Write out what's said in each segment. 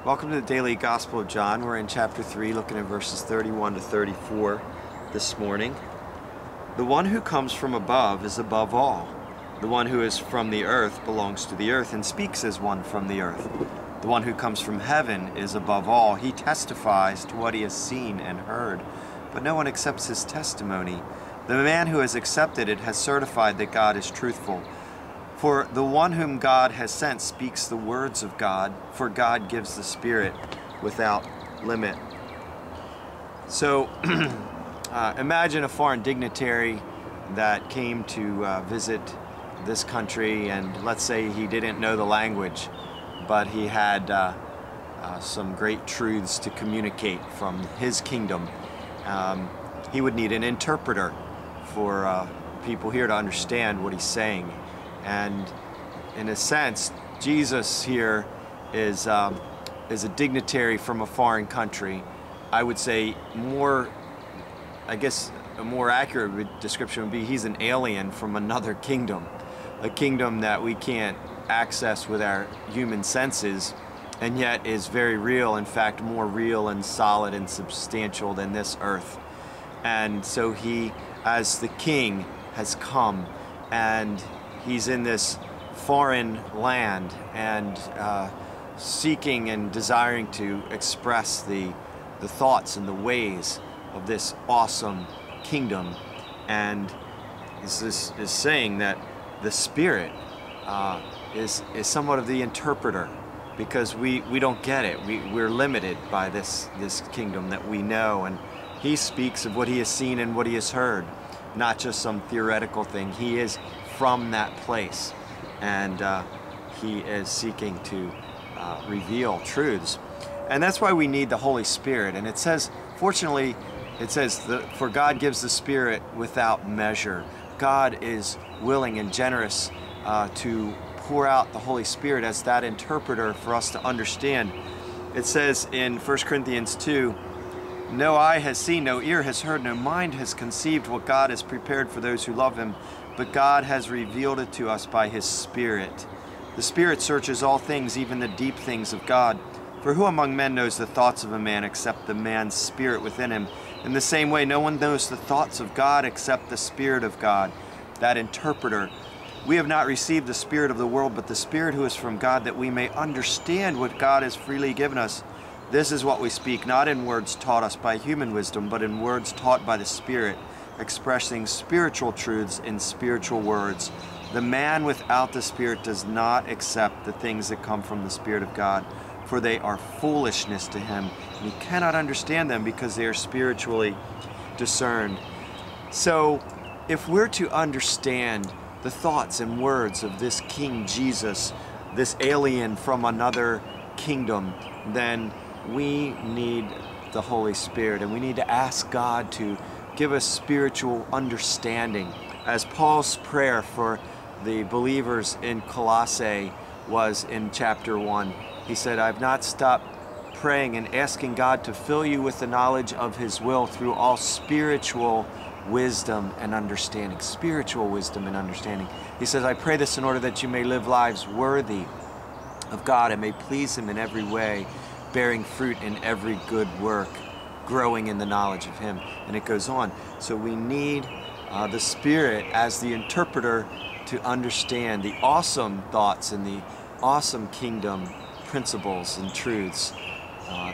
Welcome to the Daily Gospel of John. We're in chapter 3, looking at verses 31 to 34 this morning. The one who comes from above is above all. The one who is from the earth belongs to the earth and speaks as one from the earth. The one who comes from heaven is above all. He testifies to what he has seen and heard, but no one accepts his testimony. The man who has accepted it has certified that God is truthful. For the one whom God has sent speaks the words of God, for God gives the Spirit without limit. So imagine a foreign dignitary that came to visit this country, and let's say he didn't know the language, but he had some great truths to communicate from his kingdom. He would need an interpreter for people here to understand what he's saying. And in a sense, Jesus here is a dignitary from a foreign country. I would say a more accurate description would be he's an alien from another kingdom, a kingdom that we can't access with our human senses, and yet is very real, in fact, more real and solid and substantial than this earth. And so he, as the king, has come, and he's in this foreign land and seeking and desiring to express the thoughts and the ways of this awesome kingdom. And is saying that the Spirit is somewhat of the interpreter, because we don't get it. We're limited by this kingdom that we know, and he speaks of what he has seen and what he has heard, not just some theoretical thing. He is from that place, and he is seeking to reveal truths. And that's why we need the Holy Spirit. And it says, fortunately, it says, for God gives the Spirit without measure. God is willing and generous to pour out the Holy Spirit as that interpreter for us to understand. It says in 1 Corinthians 2, "No eye has seen, no ear has heard, no mind has conceived what God has prepared for those who love him, but God has revealed it to us by his Spirit. The Spirit searches all things, even the deep things of God. For who among men knows the thoughts of a man except the man's spirit within him? In the same way, no one knows the thoughts of God except the Spirit of God." That interpreter. "We have not received the spirit of the world, but the Spirit who is from God, that we may understand what God has freely given us. This is what we speak, not in words taught us by human wisdom, but in words taught by the Spirit, expressing spiritual truths in spiritual words. The man without the Spirit does not accept the things that come from the Spirit of God, for they are foolishness to him, and he cannot understand them because they are spiritually discerned." So if we're to understand the thoughts and words of this King Jesus, this alien from another kingdom, then we need the Holy Spirit, and we need to ask God to give us spiritual understanding. As Paul's prayer for the believers in Colossae was in chapter 1. He said, "I've not stopped praying and asking God to fill you with the knowledge of his will through all spiritual wisdom and understanding." Spiritual wisdom and understanding. He says, "I pray this in order that you may live lives worthy of God and may please him in every way, bearing fruit in every good work, growing in the knowledge of him." And it goes on. So we need the Spirit as the interpreter to understand the awesome thoughts and the awesome kingdom principles and truths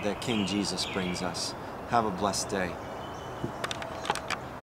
that King Jesus brings us. Have a blessed day.